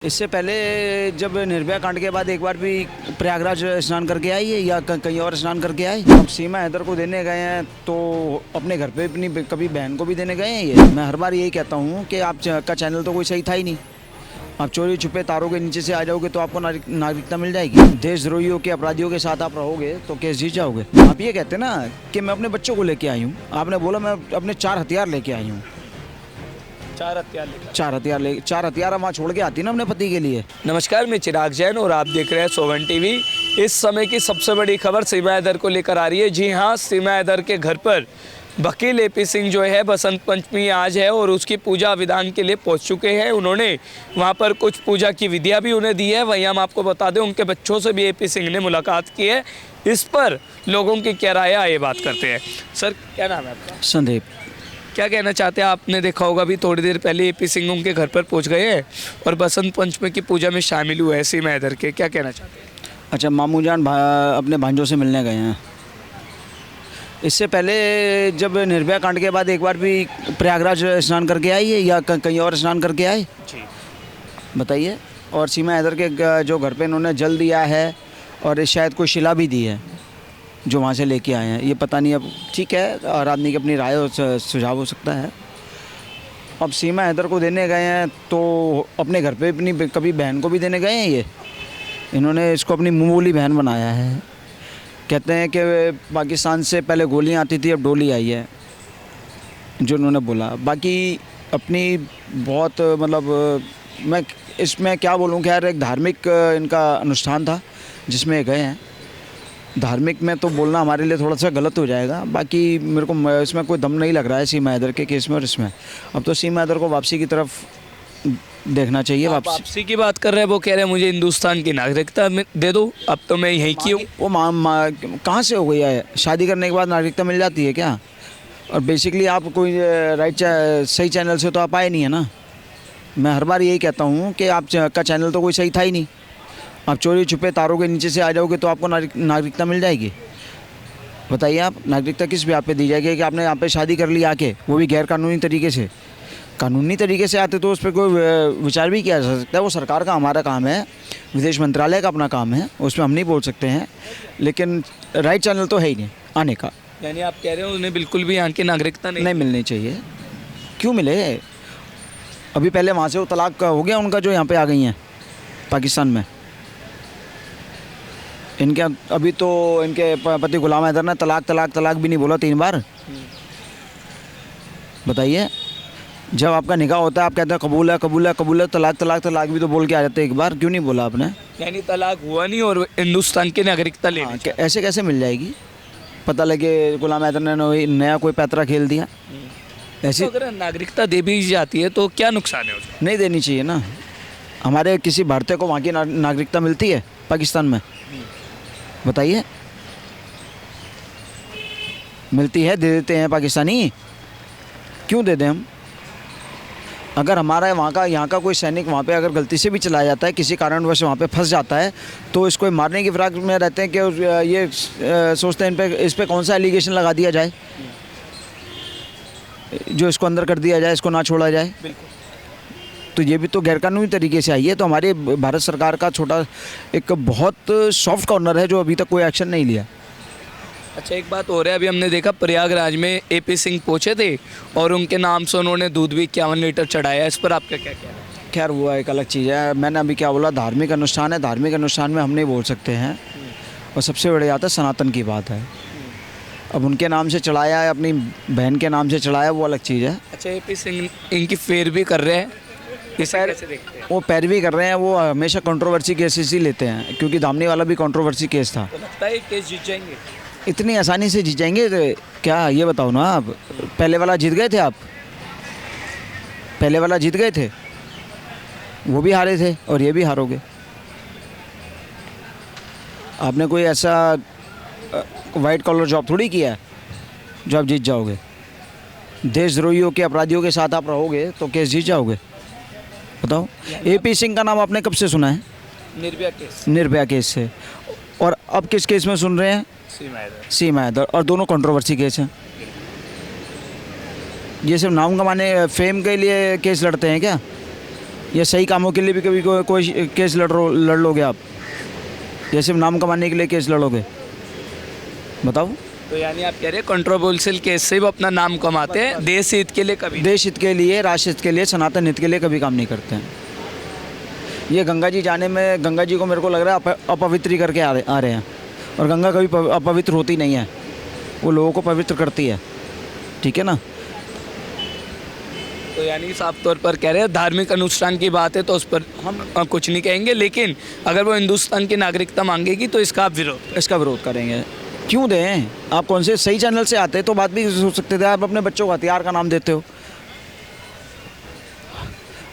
इससे पहले जब निर्भया कांड के बाद एक बार भी प्रयागराज स्नान करके आई है या कहीं और स्नान करके आए। अब सीमा हैदर को देने गए हैं तो अपने घर पे अपनी कभी बहन को भी देने गए हैं। ये मैं हर बार यही कहता हूँ कि आपका चैनल तो कोई सही था ही नहीं। आप चोरी छुपे तारों के नीचे से आ जाओगे तो आपको नागरिकता मिल जाएगी। देशद्रोहियों के अपराधियों के साथ आप रहोगे तो केस जीत जाओगे। आप ये कहते ना कि मैं अपने बच्चों को लेके आई हूँ, आपने बोला मैं अपने 4 हथियार लेके आई हूँ। 4 हथियार वहाँ छोड़ के आती ना अपने पति के लिए। नमस्कार, मैं चिराग जैन और आप देख रहे हैं सोवन टीवी। इस समय की सबसे बड़ी खबर सीमा हैदर को लेकर आ रही है। जी हाँ, सीमा हैदर के घर पर वकील एपी सिंह जो है बसंत पंचमी आज है और उसकी पूजा विधान के लिए पहुंच चुके हैं। उन्होंने वहां पर कुछ पूजा की विधियां भी उन्हें दी है। वहीं हम आपको बता दें उनके बच्चों से भी एपी सिंह ने मुलाकात की है। इस पर लोगों की क्या राय है, आइए बात करते हैं। सर, क्या नाम है आपका? संदीप। क्या कहना चाहते हैं? आपने देखा होगा अभी थोड़ी देर पहले एपी सिंह उनके घर पर पहुंच गए हैं और बसंत पंचमी की पूजा में शामिल हुए हैं सीमा हैदर के। क्या कहना चाहते हैं? अच्छा, मामू जान अपने भांजों से मिलने गए हैं। इससे पहले जब निर्भया कांड के बाद एक बार भी प्रयागराज स्नान करके आई है या कहीं और स्नान करके आए जी बताइए। और सीमा हैदर के जो घर पे इन्होंने जल दिया है और शायद कोई शिला भी दी है जो वहाँ से लेके आए हैं। ये पता नहीं, अब ठीक है, और आदमी की अपनी राय और सुझाव हो सकता है। अब सीमा हैदर को देने गए हैं तो अपने घर पे अपनी कभी बहन को भी देने गए हैं। ये इन्होंने इसको अपनी मुँह बोली बहन बनाया है। कहते हैं कि पाकिस्तान से पहले गोलियां आती थी, अब डोली आई है, जो उन्होंने बोला। बाकी अपनी बहुत मतलब मैं इसमें क्या बोलूँ, खैर एक धार्मिक इनका अनुष्ठान था जिसमें गए हैं। धार्मिक में तो बोलना हमारे लिए थोड़ा सा गलत हो जाएगा। बाकी मेरे को इसमें कोई दम नहीं लग रहा है सीमा हैदर के केस में और इसमें। अब तो सीमा हैदर को वापसी की तरफ देखना चाहिए। वापसी की बात कर रहे हैं, वो कह रहे हैं मुझे हिंदुस्तान की नागरिकता दे दो, अब तो मैं यहीं की हूँ। वो कहाँ से हो गई है? शादी करने के बाद नागरिकता मिल जाती है क्या? और बेसिकली आप कोई सही चैनल से तो आप आए नहीं है ना। मैं हर बार यही कहता हूँ कि आपका चैनल तो कोई सही था ही नहीं। आप चोरी छुपे तारों के नीचे से आ जाओगे तो आपको नागरिकता मिल जाएगी। बताइए, आप नागरिकता किस भी आप पे दी जाएगी कि आपने यहाँ पे शादी कर ली आके, वो भी गैर कानूनी तरीके से। कानूनी तरीके से आते तो उस पर कोई विचार भी किया जा सकता है। वो सरकार का हमारा काम है, विदेश मंत्रालय का अपना काम है, उसमें हम नहीं बोल सकते हैं। लेकिन राइट चैनल तो है ही नहीं आने का। यानी आप कह रहे हो उन्हें बिल्कुल भी यहाँ की नागरिकता नहीं मिलनी चाहिए। क्यों मिले? अभी पहले वहाँ से वो तलाक हो गया उनका, जो यहाँ पे आ गई हैं पाकिस्तान में। इनके अभी तो इनके पति गुलाम हैदर ने तलाक भी नहीं बोला 3 बार। बताइए, जब आपका निकाह होता है आप कहते हैं कबूल है, तलाक भी तो बोल के आ जाते हैं एक बार। क्यों नहीं बोला आपने? यानी तलाक हुआ नहीं और हिंदुस्तान की नागरिकता लेनी चाहिए। ऐसे कैसे मिल जाएगी? पता लगे गुलाम हैदर ने नया कोई पैतरा खेल दिया। ऐसी तो अगर नागरिकता दे भी जाती है तो क्या नुकसान है उसमें? नहीं देनी चाहिए ना। हमारे किसी भारतीय को वहाँ की नागरिकता मिलती है पाकिस्तान में? बताइए, मिलती है? दे देते हैं पाकिस्तानी। क्यों दे दें हम? अगर हमारा यहाँ का कोई सैनिक वहाँ पे अगर गलती से भी चला जाता है, किसी कारणवश वहाँ पे फंस जाता है, तो इसको मारने की फिराक में रहते हैं कि ये सोचते हैं इस पे कौन सा एलिगेशन लगा दिया जाए जो इसको अंदर कर दिया जाए, इसको ना छोड़ा जाए। तो ये भी तो गैरकानूनी तरीके से आई है। तो हमारे भारत सरकार का छोटा एक बहुत सॉफ्ट कॉर्नर है जो अभी तक कोई एक्शन नहीं लिया। अच्छा, एक बात हो रहा है, अभी हमने देखा प्रयागराज में एपी सिंह पहुंचे थे और उनके नाम से उन्होंने दूध भी 51 लीटर चढ़ाया। इस पर आपका क्या कहना है? खैर, वो एक अलग चीज़ है। मैंने अभी क्या बोला, धार्मिक अनुष्ठान है, धार्मिक अनुष्ठान में हम नहीं बोल सकते हैं। और सबसे बड़ी बात है, सनातन की बात है। अब उनके नाम से चढ़ाया है, अपनी बहन के नाम से चढ़ाया, वो अलग चीज़ है। अच्छा, एपी सिंह इनकी पैरवी कर रहे हैं, कैसे देखते हैं? वो पैरवी कर रहे हैं, वो हमेशा कंट्रोवर्सी केसेस ही लेते हैं, क्योंकि दामनी वाला भी कंट्रोवर्सी केस था। तो लगता है केस जीत जाएंगे? इतनी आसानी से जीत जाएंगे तो क्या? ये बताओ ना आप। पहले वाला जीत गए थे आप? पहले वाला जीत गए थे, वो भी हारे थे और ये भी हारोगे। आपने कोई ऐसा वाइट कॉलर जॉब थोड़ी किया है जो आप जीत जाओगे। देशद्रोहियों के अपराधियों के साथ आप रहोगे तो केस जीत जाओगे। बताओ, एपी सिंह का नाम आपने कब से सुना है? निर्भया केस से। और अब किस केस में सुन रहे हैं? सीमा हैदर। और दोनों कंट्रोवर्सी केस हैं। ये सिर्फ नाम कमाने, फेम के लिए केस लड़ते हैं क्या? या सही कामों के लिए भी कभी कोई केस लड़ लोगे आप, या सिर्फ नाम कमाने के लिए केस लड़ोगे? बताओ। तो यानी आप कह रहे हैं कंट्रोवर्शियल केस से वो अपना नाम कमाते हैं, देश हित के लिए कभी? देश हित के लिए, राष्ट्र हित के लिए, सनातन हित के लिए कभी काम नहीं करते हैं। ये गंगा जी जाने में, गंगा जी को मेरे को लग रहा है अपवित्र ही करके आ रहे हैं। और गंगा कभी अपवित्र होती नहीं है, वो लोगों को पवित्र करती है। ठीक है ना? तो यानी साफ तौर पर कह रहे हैं धार्मिक अनुष्ठान की बात है तो उस पर हम कुछ नहीं कहेंगे, लेकिन अगर वो हिंदुस्तान की नागरिकता मांगेगी तो इसका आप इसका विरोध करेंगे। क्यों दें? आप कौन से सही चैनल से आते तो बात भी सोच सकते थे। आप अपने बच्चों को हथियार का नाम देते हो।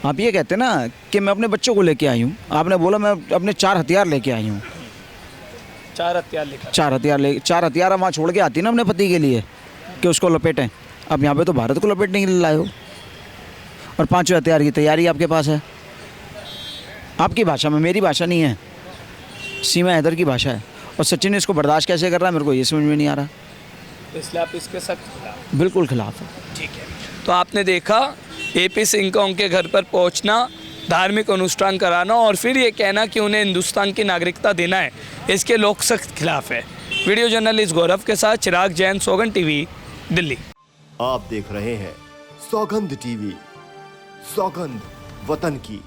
आप ये कहते ना कि मैं अपने बच्चों को लेके आई हूँ, आपने बोला मैं अपने 4 हथियार लेके आई हूँ। 4 हथियार लेकर? 4 हथियार वहाँ छोड़ के आती ना अपने पति के लिए कि उसको लपेटें। अब यहाँ पे तो भारत को लपेटने के लिए लाए हो, और 5वें हथियार की तैयारी आपके पास है। आपकी भाषा में, मेरी भाषा नहीं है, सीमा हैदर की भाषा है। और सचिन इसको बर्दाश्त कैसे कर रहा है मेरे को ये समझ में नहीं आ रहा। इसलिए आप इसके सख्त बिल्कुल खिलाफ है। ठीक है। तो आपने देखा AP सिंह का उनके घर पर पहुंचना, धार्मिक अनुष्ठान कराना और फिर ये कहना कि उन्हें हिंदुस्तान की नागरिकता देना है, इसके लोग सख्त खिलाफ है। वीडियो जर्नलिस्ट गौरव के साथ चिराग जैन, सौगंध टीवी, दिल्ली। आप देख रहे हैं सौगंध टीवी, सौगंध वतन की।